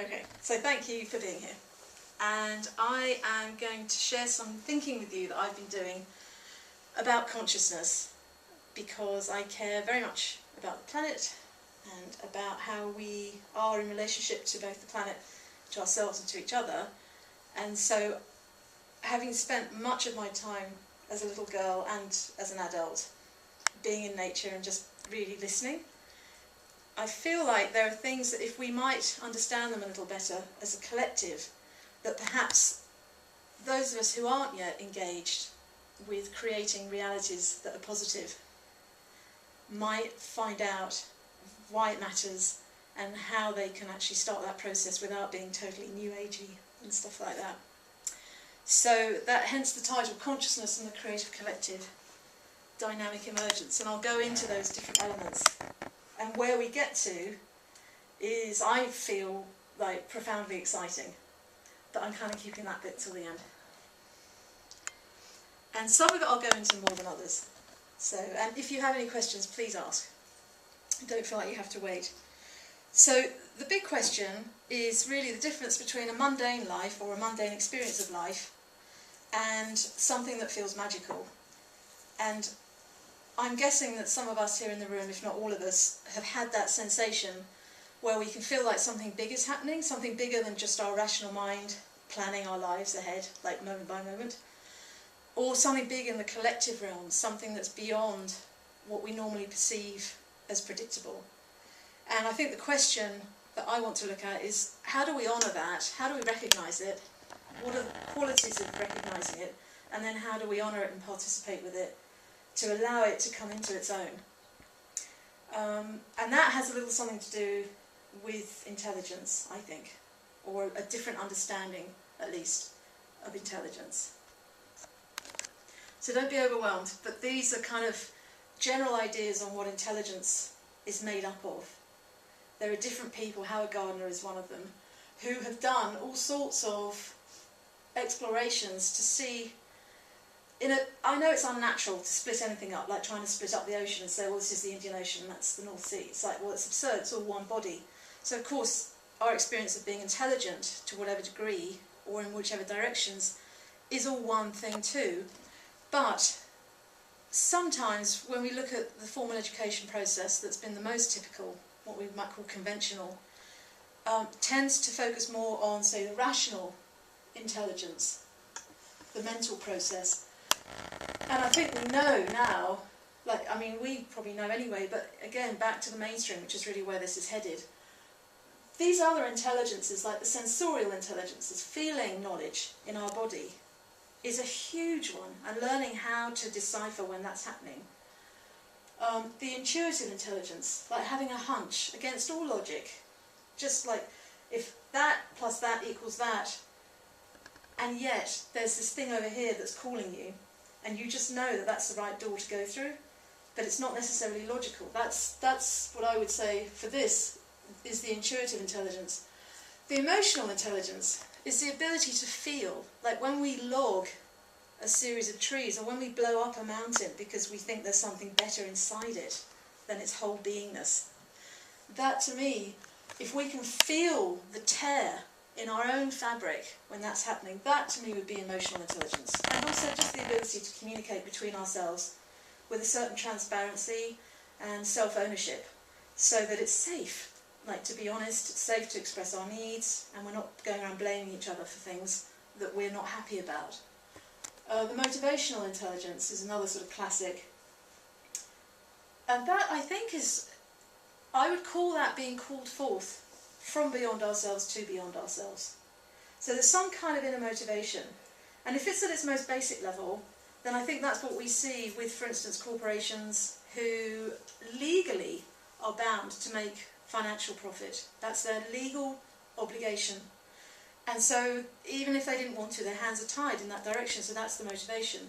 Okay, so thank you for being here. And I am going to share some thinking with you that I've been doing about consciousness, because I care very much about the planet and about how we are in relationship to both the planet, to ourselves and to each other. And so, having spent much of my time as a little girl and as an adult being in nature and just really listening, I feel like there are things that if we might understand them a little better as a collective, that perhaps those of us who aren't yet engaged with creating realities that are positive might find out why it matters and how they can actually start that process without being totally new agey and stuff like that. So that hence the title, Consciousness and the Creative Collective, Dynamic Emergence, and I'll go into those different elements. And where we get to is, I feel like, profoundly exciting, but I'm kind of keeping that bit till the end. And some of it I'll go into more than others. So, and if you have any questions, please ask. Don't feel like you have to wait. So the big question is really the difference between a mundane life or a mundane experience of life and something that feels magical. And I'm guessing that some of us here in the room, if not all of us, have had that sensation where we can feel like something big is happening, something bigger than just our rational mind planning our lives ahead, like moment by moment, or something big in the collective realm, something that's beyond what we normally perceive as predictable. And I think the question that I want to look at is, how do we honour that? How do we recognise it? What are the qualities of recognising it? And then how do we honour it and participate with it to allow it to come into its own? And that has a little something to do with intelligence, I think, or a different understanding, at least, of intelligence. So don't be overwhelmed, but these are kind of general ideas on what intelligence is made up of. There are different people, Howard Gardner is one of them, who have done all sorts of explorations to see, I know it's unnatural to split anything up, like trying to split up the ocean and say, well, this is the Indian Ocean, that's the North Sea. It's like, well, it's absurd, it's all one body. So of course, our experience of being intelligent to whatever degree, or in whichever directions, is all one thing too. But sometimes when we look at the formal education process that's been the most typical, what we might call conventional, tends to focus more on, say, the rational intelligence, the mental process. And I think we know now, like, I mean, we probably know anyway, but again, back to the mainstream, which is really where this is headed. These other intelligences, like the sensorial intelligences, feeling knowledge in our body, is a huge one, and learning how to decipher when that's happening. The intuitive intelligence, like having a hunch against all logic, just like if that plus that equals that, and yet there's this thing over here that's calling you, and you just know that that's the right door to go through, but it's not necessarily logical. That's what I would say for this, is the intuitive intelligence. The emotional intelligence is the ability to feel, like when we log a series of trees, or when we blow up a mountain because we think there's something better inside it than its whole beingness. That, to me, if we can feel the tear in our own fabric when that's happening, that to me would be emotional intelligence. And also just the ability to communicate between ourselves with a certain transparency and self-ownership, so that it's safe. Like, to be honest, it's safe to express our needs, and we're not going around blaming each other for things that we're not happy about. The motivational intelligence is another sort of classic. And that, I think, is, I would call that being called forth from beyond ourselves to beyond ourselves. So there's some kind of inner motivation. And if it's at its most basic level, then I think that's what we see with, for instance, corporations who legally are bound to make financial profit. That's their legal obligation. And so even if they didn't want to, their hands are tied in that direction, so that's the motivation.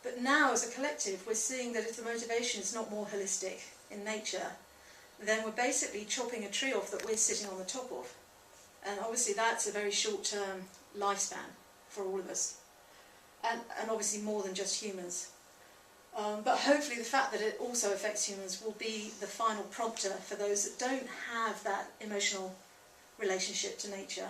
But now as a collective, we're seeing that if the motivation is not more holistic in nature, then we're basically chopping a tree off that we're sitting on the top of. And obviously that's a very short-term lifespan for all of us. And obviously more than just humans. But hopefully the fact that it also affects humans will be the final prompter for those that don't have that emotional relationship to nature.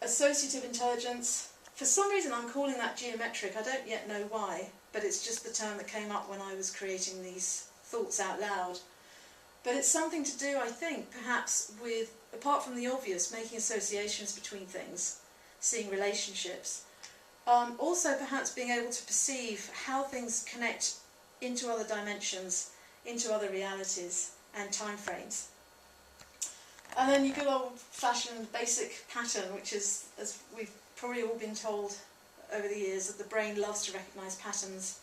Associative intelligence, for some reason I'm calling that geometric, I don't yet know why, but it's just the term that came up when I was creating these thoughts out loud. But it's something to do, I think, perhaps with, apart from the obvious, making associations between things, seeing relationships, also perhaps being able to perceive how things connect into other dimensions, into other realities and time frames. And then your good old-fashioned basic pattern, which is, as we've probably all been told over the years, that the brain loves to recognise patterns,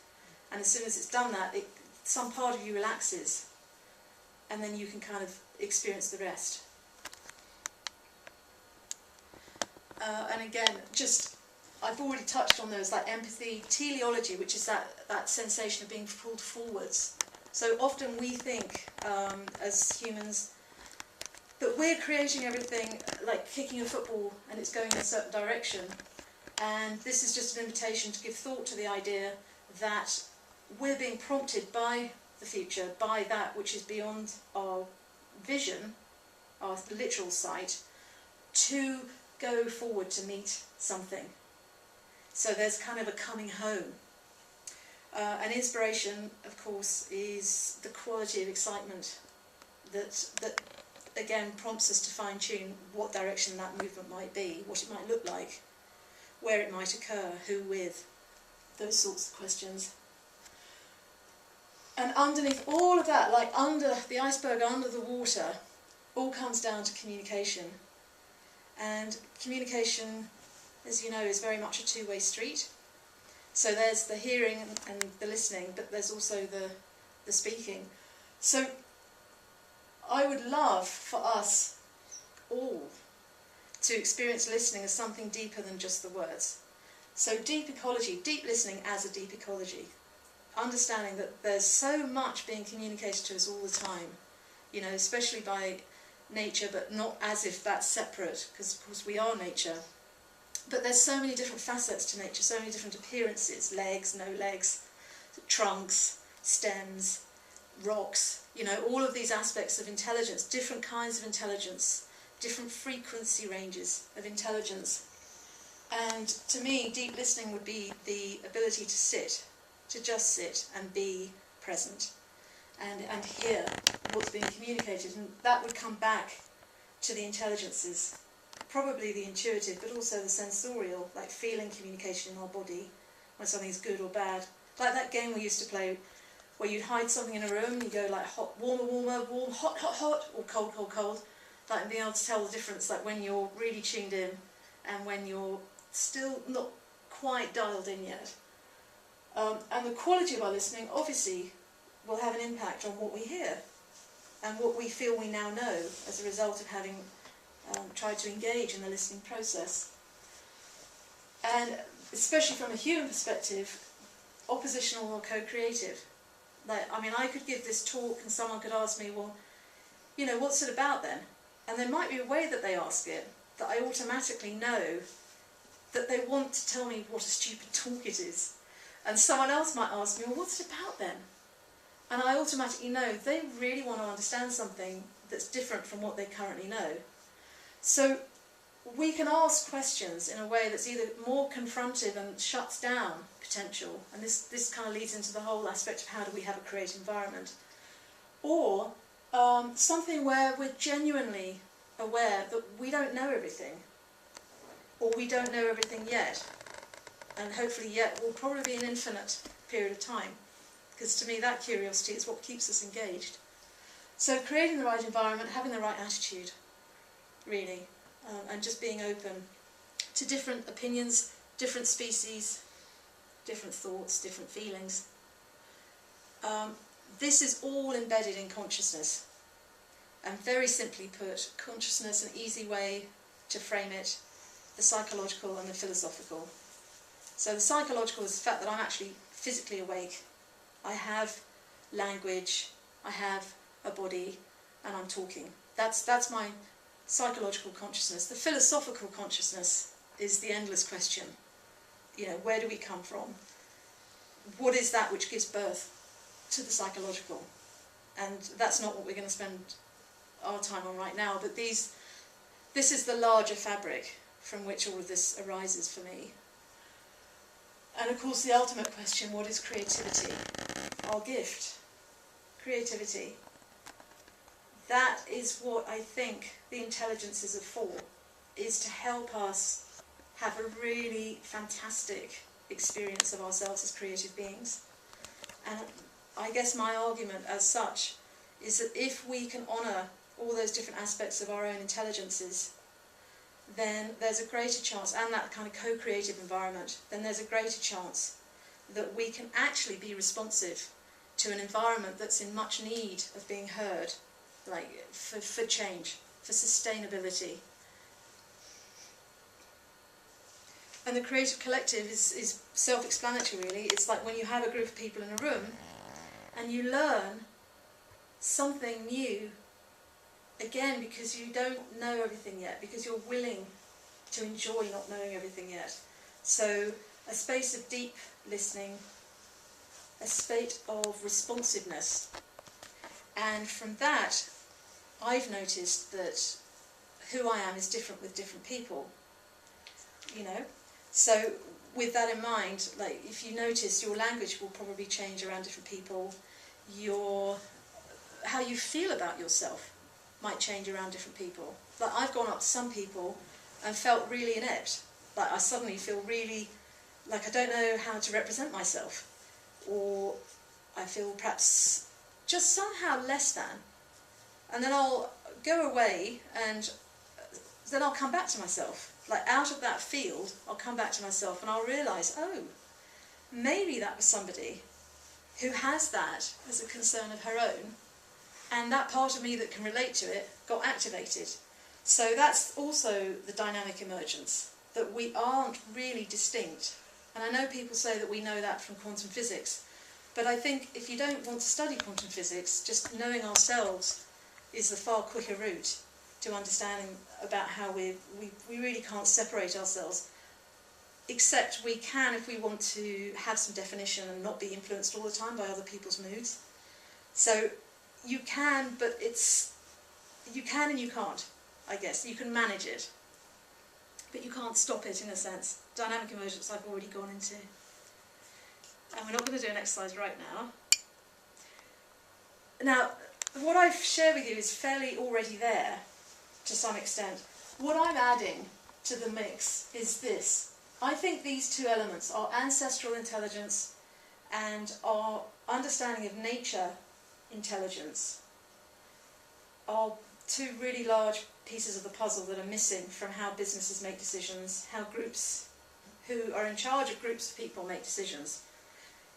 and as soon as it's done that, some part of you relaxes, and then you can kind of experience the rest. And again, I've already touched on those, like empathy, teleology, which is that sensation of being pulled forwards. So often we think, as humans, that we're creating everything like kicking a football and it's going in a certain direction. And this is just an invitation to give thought to the idea that we're being prompted by the future, by that which is beyond our vision, our literal sight, to go forward to meet something. So there's kind of a coming home. And inspiration, of course, is the quality of excitement that again prompts us to fine-tune what direction that movement might be, what it might look like, where it might occur, who with, those sorts of questions. And underneath all of that, like under the iceberg, under the water, all comes down to communication. And communication, as you know, is very much a two-way street. So there's the hearing and the listening, but there's also the speaking. So I would love for us all to experience listening as something deeper than just the words. So deep ecology, deep listening as a deep ecology. Understanding that there's so much being communicated to us all the time, you know, especially by nature, but not as if that's separate, because of course we are nature. But there's so many different facets to nature, so many different appearances, legs, no legs, trunks, stems, rocks, you know, all of these aspects of intelligence, different kinds of intelligence, different frequency ranges of intelligence. And to me, deep listening would be the ability to sit, to just sit and be present and hear what's being communicated. And that would come back to the intelligences, probably the intuitive, but also the sensorial, like feeling communication in our body when something's good or bad. Like that game we used to play where you'd hide something in a room, you go like hot, warmer, warmer, warm, hot, hot, hot, or cold, cold, cold. Like being able to tell the difference, like when you're really tuned in and when you're still not quite dialed in yet. And the quality of our listening obviously will have an impact on what we hear and what we feel we now know as a result of having tried to engage in the listening process. And especially from a human perspective, oppositional or co-creative. Like, I mean, I could give this talk and someone could ask me, well, you know, what's it about then? And there might be a way that they ask it that I automatically know that they want to tell me what a stupid talk it is. And someone else might ask me, well, what's it about then? And I automatically know they really want to understand something that's different from what they currently know. So we can ask questions in a way that's either more confrontive and shuts down potential, and this kind of leads into the whole aspect of how do we have a creative environment, or something where we're genuinely aware that we don't know everything, or we don't know everything yet, and hopefully yet will probably be an infinite period of time, because to me that curiosity is what keeps us engaged. So creating the right environment, having the right attitude, really, and just being open to different opinions, different species, different thoughts, different feelings. This is all embedded in consciousness. And very simply put, consciousness, an easy way to frame it, the psychological and the philosophical. So the psychological is the fact that I'm actually physically awake. I have language, I have a body, and I'm talking. That's my psychological consciousness. The philosophical consciousness is the endless question. You know, where do we come from? What is that which gives birth to the psychological? And that's not what we're going to spend our time on right now, but these this is the larger fabric from which all of this arises for me. And of course the ultimate question, what is creativity? Our gift. Creativity. That is what I think the intelligences are for, is to help us have a really fantastic experience of ourselves as creative beings. And I guess my argument as such is that if we can honour all those different aspects of our own intelligences, then there's a greater chance, and that kind of co-creative environment, then there's a greater chance that we can actually be responsive to an environment that's in much need of being heard, like for change, for sustainability. And the creative collective is self-explanatory, really. It's like when you have a group of people in a room and you learn something new, again, because you don't know everything yet, because you're willing to enjoy not knowing everything yet. So a space of deep listening, a state of responsiveness. And from that, I've noticed that who I am is different with different people, you know. So with that in mind, like, if you notice, your language will probably change around different people. How you feel about yourself might change around different people. Like, I've gone up to some people and felt really inept. Like, I suddenly feel really like I don't know how to represent myself, or I feel perhaps just somehow less than. And then I'll go away and then I'll come back to myself. Like, out of that field, I'll come back to myself and I'll realise, oh, maybe that was somebody who has that as a concern of her own, and that part of me that can relate to it got activated. So that's also the dynamic emergence, that we aren't really distinct. And I know people say that we know that from quantum physics, but I think if you don't want to study quantum physics, just knowing ourselves is the far quicker route to understanding about how we really can't separate ourselves, except we can if we want to have some definition and not be influenced all the time by other people's moods. So you can, but you can and you can't, I guess. You can manage it, but you can't stop it in a sense. Dynamic emergence I've already gone into. And we're not going to do an exercise right now. Now, what I've shared with you is fairly already there, to some extent. What I'm adding to the mix is this. I think these two elements, our ancestral intelligence and our understanding of nature intelligence, are two really large pieces of the puzzle that are missing from how businesses make decisions, how groups who are in charge of groups of people make decisions.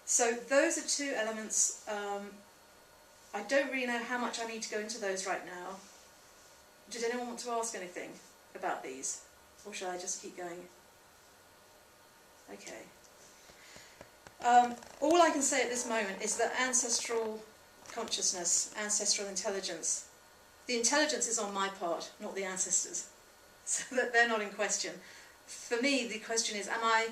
So those are two elements. I don't really know how much I need to go into those right now. Did anyone want to ask anything about these? Or shall I just keep going? Okay. All I can say at this moment is that ancestral consciousness, ancestral intelligence, the intelligence is on my part, not the ancestors. So that they're not in question. For me, the question is, am I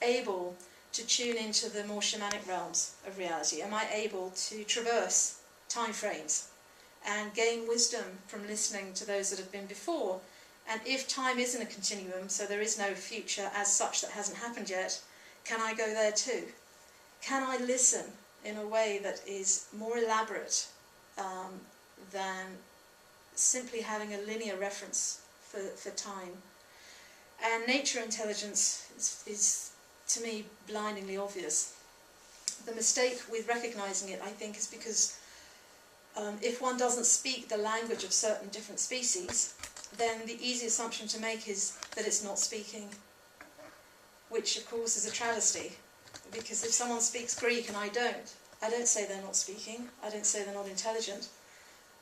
able to tune into the more shamanic realms of reality? Am I able to traverse time frames and gain wisdom from listening to those that have been before? And if time isn't a continuum, so there is no future as such that hasn't happened yet, can I go there too? Can I listen in a way that is more elaborate than simply having a linear reference for time? And nature intelligence is to me blindingly obvious. The mistake with recognising it, I think, is because if one doesn't speak the language of certain different species, then the easy assumption to make is that it's not speaking, which of course is a travesty, because if someone speaks Greek and I don't say they're not speaking, I don't say they're not intelligent.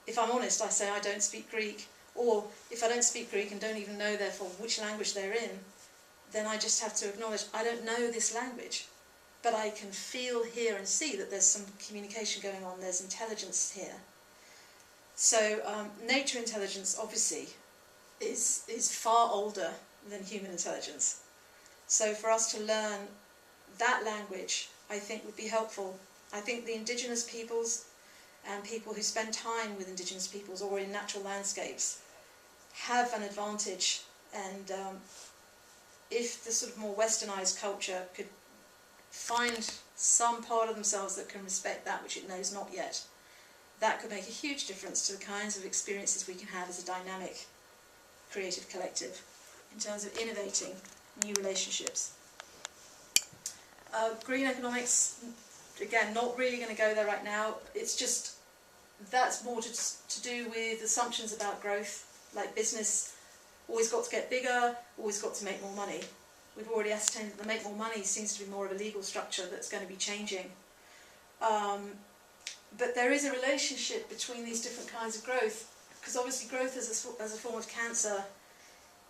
If I'm honest, I say I don't speak Greek, or if I don't speak Greek and don't even know therefore which language they're in, then I just have to acknowledge I don't know this language, but I can feel, hear and see that there's some communication going on, there's intelligence here. So nature intelligence obviously is far older than human intelligence. So for us to learn that language, I think would be helpful. I think the indigenous peoples and people who spend time with indigenous peoples or in natural landscapes have an advantage, and if the sort of more westernized culture could find some part of themselves that can respect that which it knows not yet, that could make a huge difference to the kinds of experiences we can have as a dynamic creative collective in terms of innovating new relationships. Green economics, again, not really going to go there right now. It's just, that's more to do with assumptions about growth, like business always got to get bigger, always got to make more money. We've already ascertained that the make more money seems to be more of a legal structure that's going to be changing. But there is a relationship between these different kinds of growth, because obviously growth as a form of cancer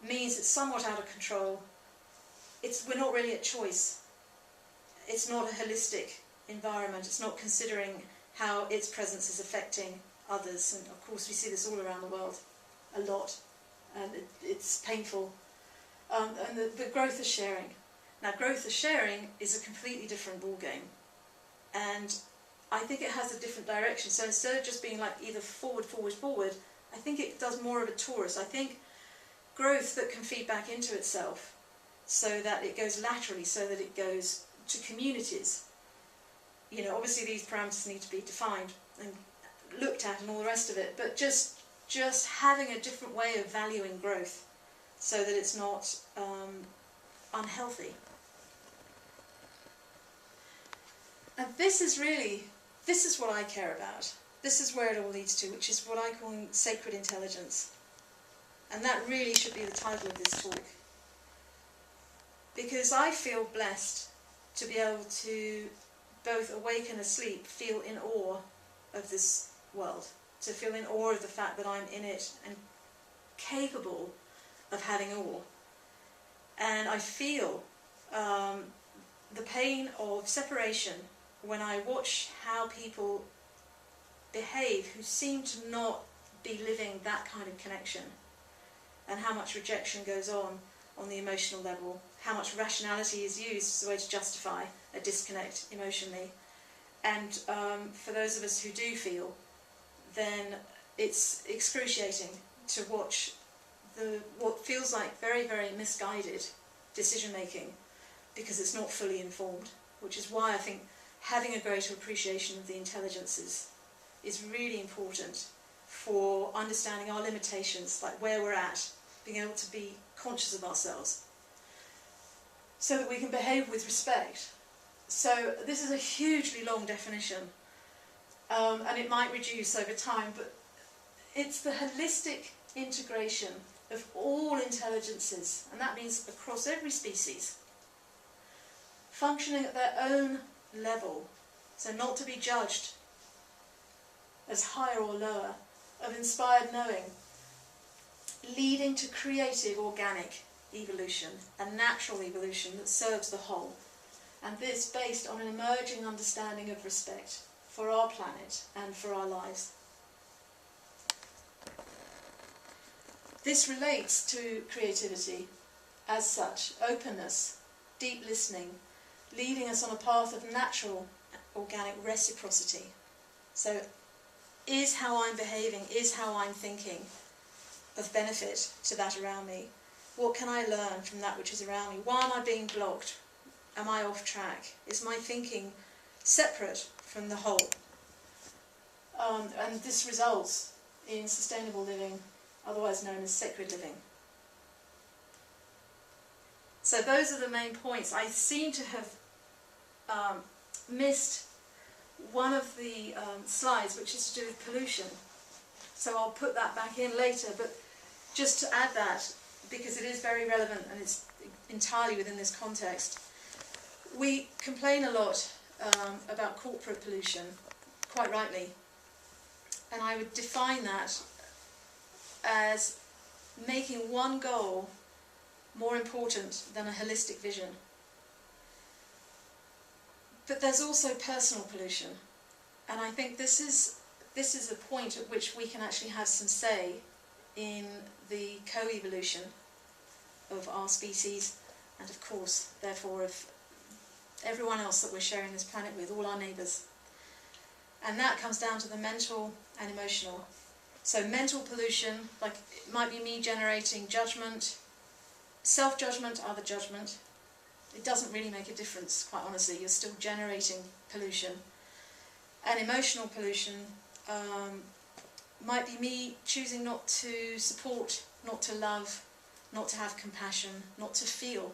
means it's somewhat out of control. We're not really at choice. It's not a holistic environment. It's not considering how its presence is affecting others. And of course we see this all around the world a lot, and it's painful. And the growth of sharing. Now, growth of sharing is a completely different ballgame, and I think it has a different direction. So instead of just being like either forward, forward, forward, I think it does more of a torus. I think growth that can feed back into itself, so that it goes laterally, so that it goes to communities. You know, obviously these parameters need to be defined and looked at and all the rest of it, but just having a different way of valuing growth, so that it's not unhealthy. And this is what I care about. This is where it all leads to, which is what I call sacred intelligence. And that really should be the title of this talk. Because I feel blessed to be able to both awake and asleep feel in awe of this world, to feel in awe of the fact that I'm in it and capable of having awe. And I feel the pain of separation when I watch how people behave who seem to not be living that kind of connection, and how much rejection goes on the emotional level, how much rationality is used as a way to justify a disconnect emotionally. And for those of us who do feel, then it's excruciating to watch what feels like very, very misguided decision making, because it's not fully informed, which is why I think having a greater appreciation of the intelligences is really important for understanding our limitations, like where we're at, being able to be conscious of ourselves, so that we can behave with respect. So this is a hugely long definition, and it might reduce over time, but it's the holistic integration of all intelligences, and that means across every species, functioning at their own level, so not to be judged as higher or lower, of inspired knowing, leading to creative organic evolution, a natural evolution that serves the whole, and this based on an emerging understanding of respect for our planet and for our lives. This relates to creativity as such, openness, deep listening, leading us on a path of natural organic reciprocity. So is how I'm behaving, is how I'm thinking of benefit to that around me? What can I learn from that which is around me? Why am I being blocked? Am I off track? Is my thinking separate from the whole? And this results in sustainable living, otherwise known as sacred living. So those are the main points. I seem to have missed one of the slides, which is to do with pollution. So I'll put that back in later, but just to add that, because it is very relevant and it's entirely within this context. We complain a lot about corporate pollution, quite rightly, and I would define that as making one goal more important than a holistic vision. But there's also personal pollution, and I think this is a point at which we can actually have some say in the co-evolution of our species, and of course, therefore, of everyone else that we're sharing this planet with, all our neighbours. And that comes down to the mental and emotional. So mental pollution, like it might be me generating judgment, self-judgment, other judgment. It doesn't really make a difference, quite honestly. You're still generating pollution. And emotional pollution might be me choosing not to support, not to love, not to have compassion, not to feel.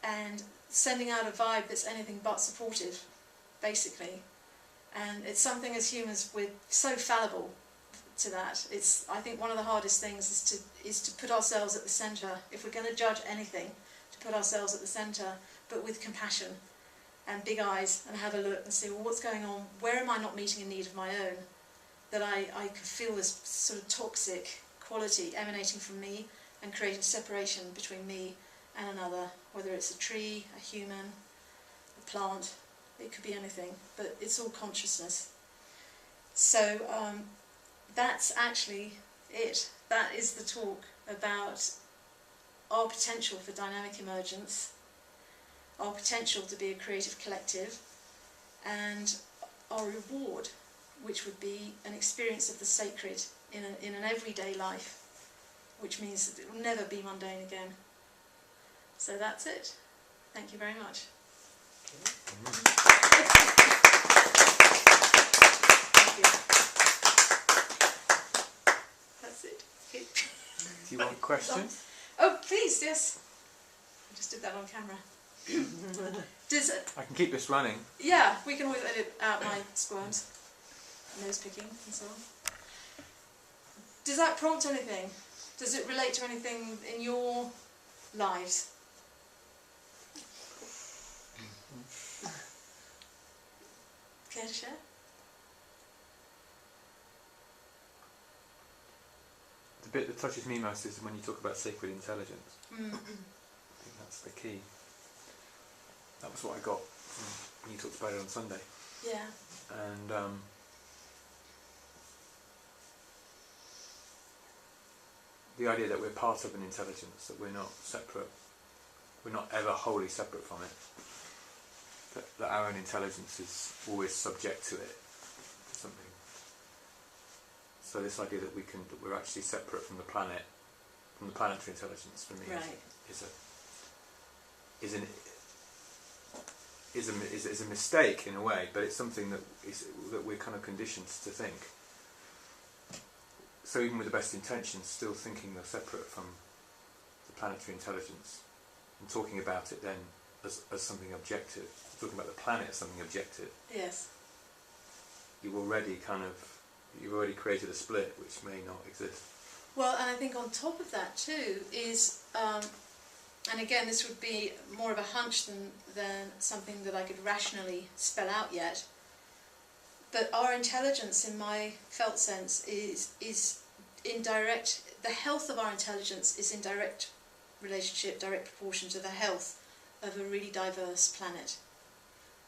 And sending out a vibe that's anything but supportive, basically. And it's something as humans we're so fallible to that. It's, I think, one of the hardest things is to put ourselves at the centre. If we're going to judge anything, to put ourselves at the centre, but with compassion and big eyes, and have a look and see, well, what's going on? Where am I not meeting a need of my own? That I can feel this sort of toxic quality emanating from me and creating separation between me and another, whether it's a tree, a human, a plant. It could be anything, but it's all consciousness. So that's actually it. That is the talk about our potential for dynamic emergence, our potential to be a creative collective, and our reward, which would be an experience of the sacred in an everyday life, which means that it will never be mundane again. So that's it. Thank you very much. Thank you. That's it. Do you want questions? Oh, please, yes. I just did that on camera. I can keep this running. Yeah, we can always edit out my squirms, nose picking and so on. Does that prompt anything? Does it relate to anything in your lives? Care to share? The bit that touches me most is when you talk about sacred intelligence. Mm. I think that's the key. That was what I got when you talked about it on Sunday. Yeah. And the idea that we're part of an intelligence, that we're not separate, we're not ever wholly separate from it, that our own intelligence is always subject to it, to something. So this idea that we're actually separate from the planet, from the planetary intelligence, for me, Right. is a mistake in a way, but it's something that we're kind of conditioned to think. So even with the best intentions, still thinking they're separate from the planetary intelligence, and talking about it then as something objective, talking about the planet as something objective. Yes. You've already created a split which may not exist. Well, and I think on top of that too is, and again this would be more of a hunch than something that I could rationally spell out yet, but our intelligence, in my felt sense, is in direct, the health of our intelligence is in direct relationship, direct proportion to the health of a really diverse planet.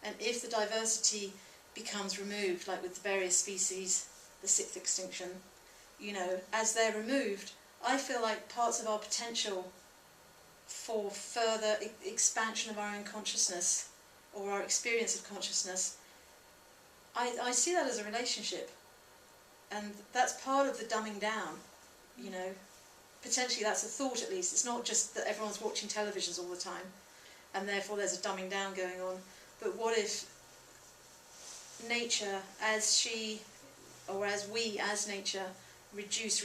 And if the diversity becomes removed, like with the various species, the sixth extinction, as they're removed, I feel like parts of our potential for further expansion of our own consciousness, or our experience of consciousness, I see that as a relationship. And that's part of the dumbing down, Potentially that's a thought, at least. It's not just that everyone's watching televisions all the time, and therefore there's a dumbing down going on. But what if nature, as we as nature, reduce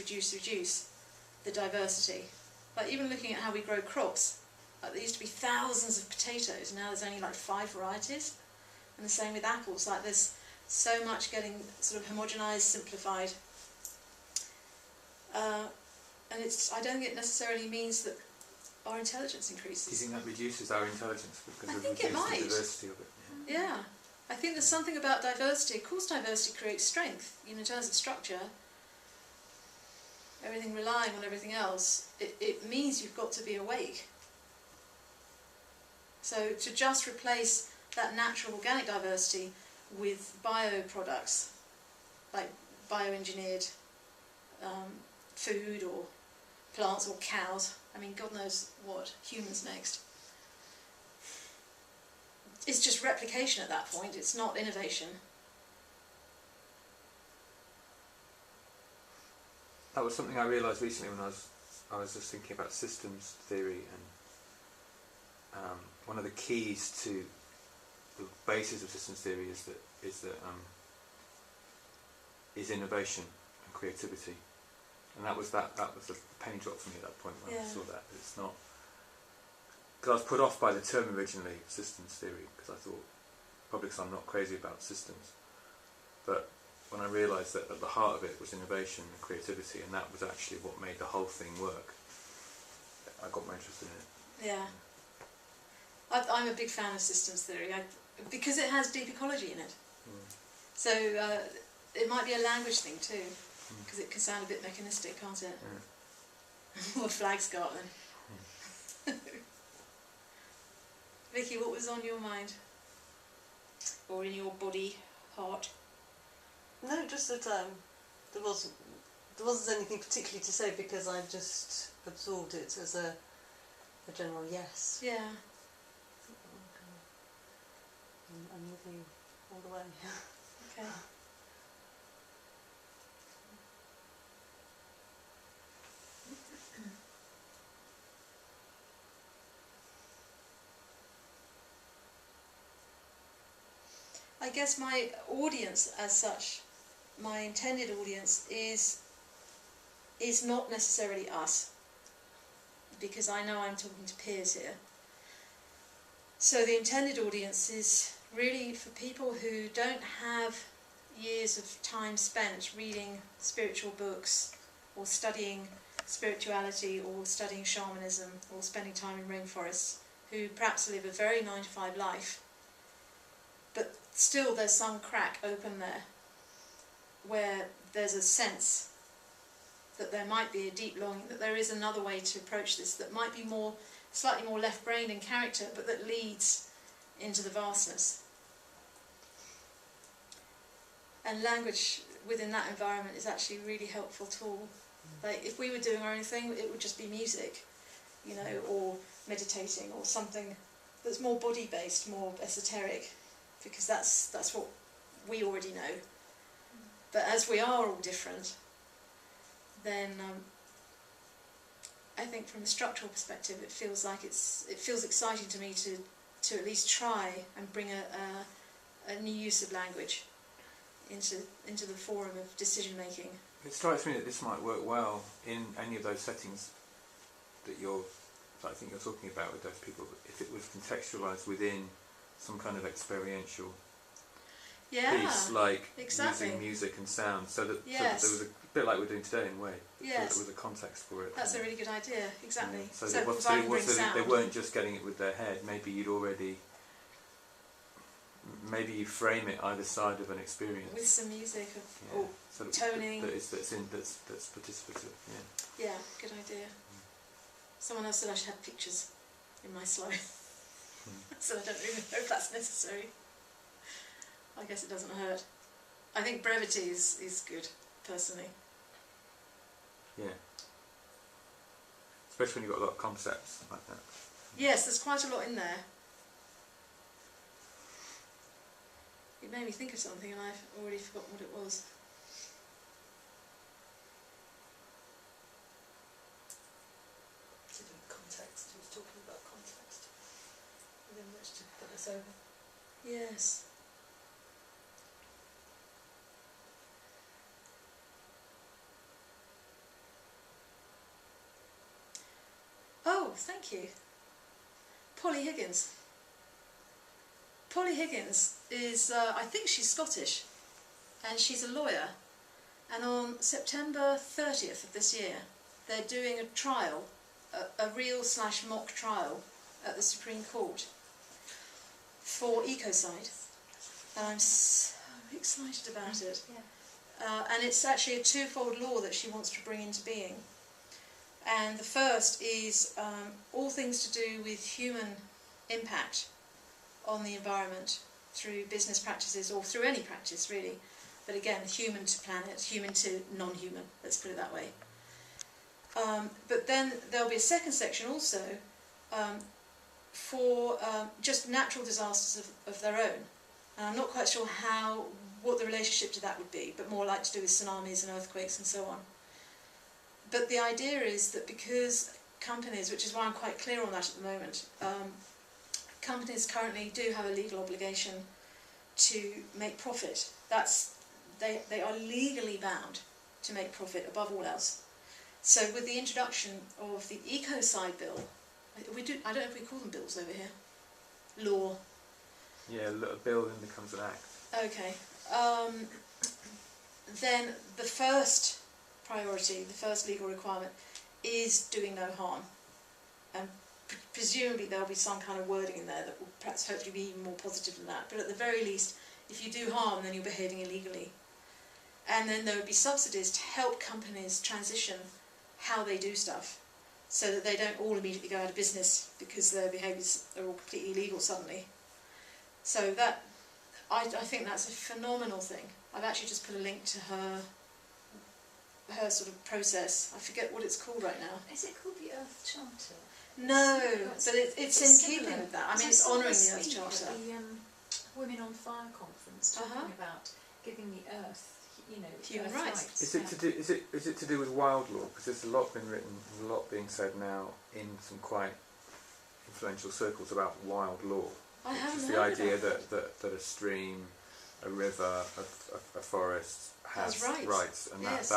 the diversity? Like even looking at how we grow crops, like there used to be thousands of potatoes, now there's only like 5 varieties. And the same with apples, like there's so much getting sort of homogenized, simplified. And I don't think it necessarily means that our intelligence increases. Do you think that reduces our intelligence because I of think it might. the diversity of it? Yeah. I think there's something about diversity. Of course diversity creates strength, in terms of structure. Everything relying on everything else, it means you've got to be awake. So to just replace that natural organic diversity with bioproducts, like bioengineered food or plants or cows, God knows what, humans next. It's just replication at that point, it's not innovation. that was something I realised recently when I was just thinking about systems theory, and one of the keys to the basis of systems theory is innovation and creativity, and that was a penny drop for me at that point when I saw that. It's not, because I was put off by the term originally, systems theory, because I thought, probably because I'm not crazy about systems, but when I realised that at the heart of it was innovation and creativity, and that was actually what made the whole thing work, I got more interested in it. Yeah. I'm a big fan of systems theory, because it has deep ecology in it. So it might be a language thing too, because it can sound a bit mechanistic, can't it? What flags got then? Vicky, what was on your mind? Or in your body, heart? No, just that there wasn't anything particularly to say, because I just absorbed it as a general yes. Yeah. I'm with you all the way. Okay. I guess my audience as such, my intended audience, is not necessarily us, because I know I'm talking to peers here. So the intended audience is really for people who don't have years of time spent reading spiritual books, or studying spirituality, or studying shamanism, or spending time in rainforests, who perhaps live a very 9-to-5 life, but still there's some crack open there where there's a sense that there might be a deep longing, that there is another way to approach this that might be slightly more left-brained in character, but that leads into the vastness. And language within that environment is actually a really helpful tool. Like, if we were doing our own thing, it would just be music, or meditating, or something that's more body-based, more esoteric, because that's what we already know. But as we are all different, then I think from a structural perspective, it feels exciting to me to at least try and bring a new use of language into the forum of decision making. It strikes me that this might work well in any of those settings that I think you're talking about with those people, if it was contextualised within some kind of experiential piece, like using music and sound, so that there was a bit like we're doing today in a way, so that there was a context for it. That's a really good idea, exactly. So they weren't just getting it with their head, maybe you frame it either side of an experience with some music or toning that's participative. Yeah, good idea. Someone else said I should have pictures in my slide. So I don't really know if that's necessary. I guess it doesn't hurt. I think brevity is good, personally. Yeah. Especially when you've got a lot of concepts like that. Yes, there's quite a lot in there. It made me think of something and I've already forgotten what it was. To do with context, he was talking about context within which to put this over. Yes. Oh, thank you. Polly Higgins. Polly Higgins is, I think she's Scottish, and she's a lawyer. And on September 30th of this year, they're doing a trial, a real/mock trial at the Supreme Court for ecocide. And I'm so excited about it. Yeah. And it's actually a twofold law that she wants to bring into being. And the first is all things to do with human impact on the environment through business practices, or through any practice really, but again, human to planet, human to non-human, let's put it that way. But then there'll be a second section also for just natural disasters of their own. And I'm not quite sure what the relationship to that would be, but more like to do with tsunamis and earthquakes and so on. but the idea is that because companies, which is why I'm quite clear on that at the moment, companies currently do have a legal obligation to make profit. They are legally bound to make profit above all else. So with the introduction of the ecocide bill, I don't know if we call them bills over here, law. Yeah, a bill then becomes an act. Okay. Then the first priority, the first legal requirement, is doing no harm. And presumably there'll be some kind of wording in there that will perhaps hopefully be even more positive than that. But at the very least, if you do harm, then you're behaving illegally. And then there would be subsidies to help companies transition how they do stuff, so that they don't all immediately go out of business because their behaviours are all completely illegal suddenly. So that, I think that's a phenomenal thing. I've actually just put a link to her sort of process. I forget what it's called right now. Is it called the Earth Charter? No, but it's in similar. keeping with that. I mean, I it's saw honouring her the Earth speak Charter. at the Women on Fire conference, talking about giving the Earth, Human Earth rights. Is it to do with wild law? Because there's a lot been written, there's a lot being said now in some quite influential circles about wild law. I haven't It's the heard idea about that a stream, a river, a forest has rights, and yes.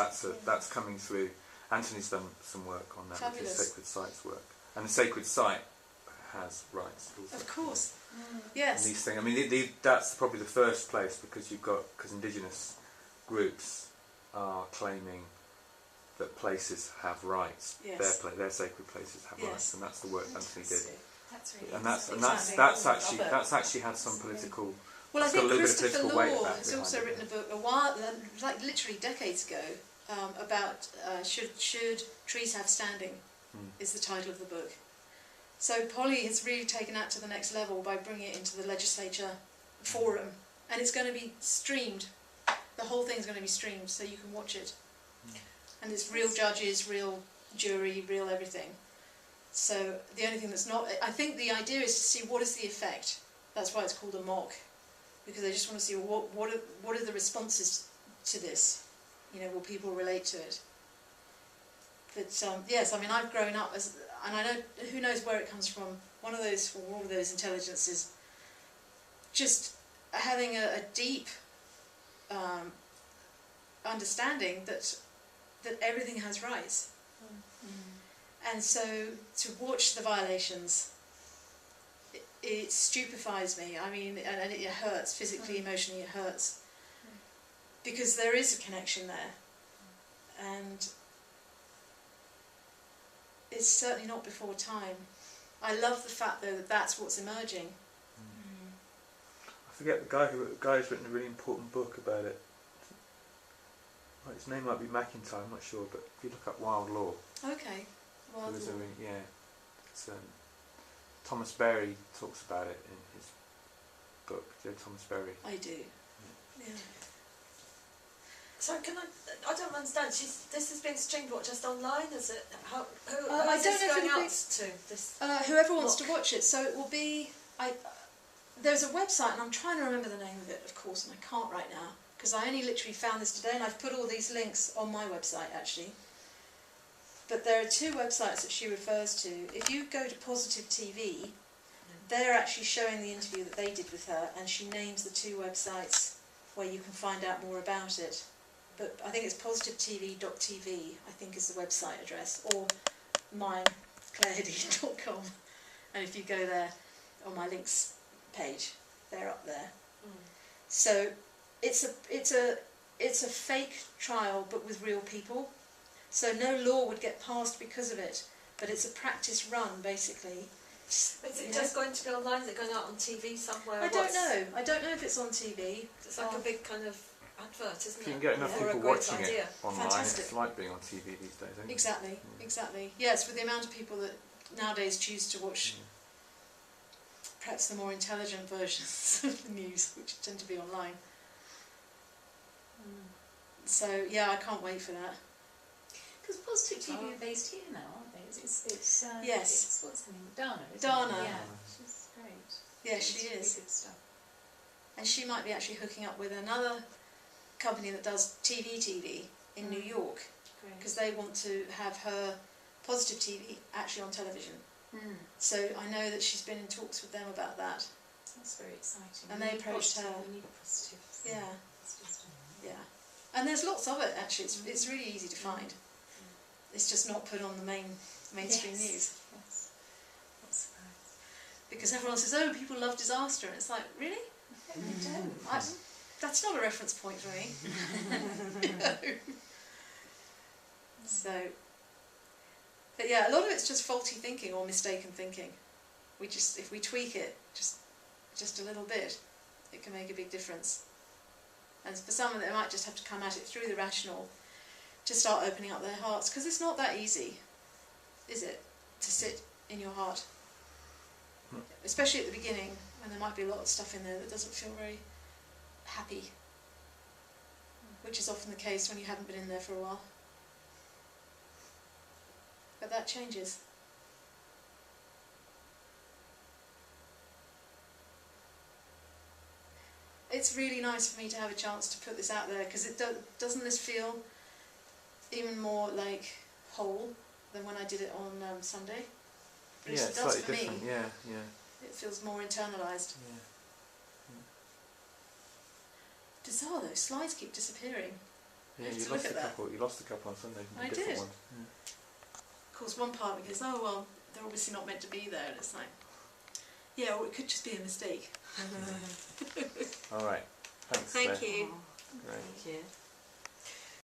that's coming through. Anthony's done some work on that, Fabulous. which is Sacred Site's work, and the sacred site has rights also. Of course, And yes. these things. I mean, that's probably the first place because indigenous groups are claiming that places have rights. Yes. Their sacred places have Yes. rights, and that's the work Anthony did. That's really And that's interesting. actually had some political. Well, I It's got a think little bit of Christopher political weight Law back has behind also it. written a book a while, like literally decades ago, about should trees have standing, is the title of the book. So Polly has really taken that to the next level by bringing it into the legislature forum, and it's going to be streamed. The whole thing's going to be streamed, so you can watch it. And it's real judges, real jury, real everything. So the only thing that's not, I think the idea is to see what is the effect. That's why it's called a mock, because they just want to see what are the responses to this. Will people relate to it? But yes, I mean, I've grown up and I know, who knows where it comes from. All of those intelligences, just having a deep understanding that everything has rights. And so to watch the violations, it stupefies me. I mean, and it hurts, physically, emotionally it hurts. Because there is a connection there. And it's certainly not before time. I love the fact, though, that that's what's emerging. I forget the guy who's written a really important book about it. His name might be McIntyre, I'm not sure, but if you look up wild law. Okay. Wild law. It's, Thomas Berry talks about it in his book. Do you know Thomas Berry? I do. Yeah. So I don't understand. This is being streamed just online, is it? Who I is don't this know if going it'll out to? This whoever wants block? to watch it. So it will be. There's a website, and I'm trying to remember the name of it, of course, and I can't right now because I only literally found this today, and I've put all these links on my website actually. But there are two websites that she refers to. If you go to Positive TV, they're actually showing the interview that they did with her, and she names the two websites where you can find out more about it. But I think it's positivetv.tv, I think is the website address, or mine, claireheddy.com. And if you go there on my links page, they're up there. So it's a fake trial, but with real people. So no law would get passed because of it, but it's a practice run basically. Is it just going to be online? Is it going out on TV somewhere? I don't know. I don't know if it's on TV. It's like a big kind of advert, isn't it? If you can get enough For a people great watching idea. it online, Fantastic. it's like being on TV these days, isn't it? Exactly, exactly. Yes, with the amount of people that nowadays choose to watch perhaps the more intelligent versions of the news, which tend to be online. So yeah, I can't wait for that. Because Positive TV are based here now, aren't they? It's Yes. It's, what's her name? Dana, isn't Dana. it? Yeah, she's great. Yeah, It's she really is. good stuff. And she might be actually hooking up with another company that does TV in New York. Great. because they want to have her positive TV actually on television. So I know that she's been in talks with them about that. That's very exciting. And We they need approached positive, her. We need positive. Yeah, Positive. yeah. And there's lots of it actually. It's really easy to find. It's just not put on the mainstream Yes. news. Yes. Not surprised. Because everyone says, oh, people love disaster. And it's like, really? They don't. That's not a reference point for me. So, but yeah, a lot of it's just faulty thinking or mistaken thinking. If we tweak it just a little bit, it can make a big difference. And for some of them, they might just have to come at it through the rational to start opening up their hearts, because it's not that easy, is it, to sit in your heart? Especially at the beginning, when there might be a lot of stuff in there that doesn't feel very happy, which is often the case when you haven't been in there for a while. But that changes. It's really nice for me to have a chance to put this out there, because doesn't this feel even more like whole than when I did it on Sunday? At least Yeah, it it's does slightly for different. me. Yeah. It feels more internalised. Yeah. Bizarre though, slides keep disappearing. Yeah, have you to lost look a at that. couple. You lost a couple on Sunday. I different did. Ones. Of course, one part of me goes, oh well, they're obviously not meant to be there, and it's like, yeah, or it could just be a mistake. All right. Thanks. Thank Claire. you. Oh, Great. thank you.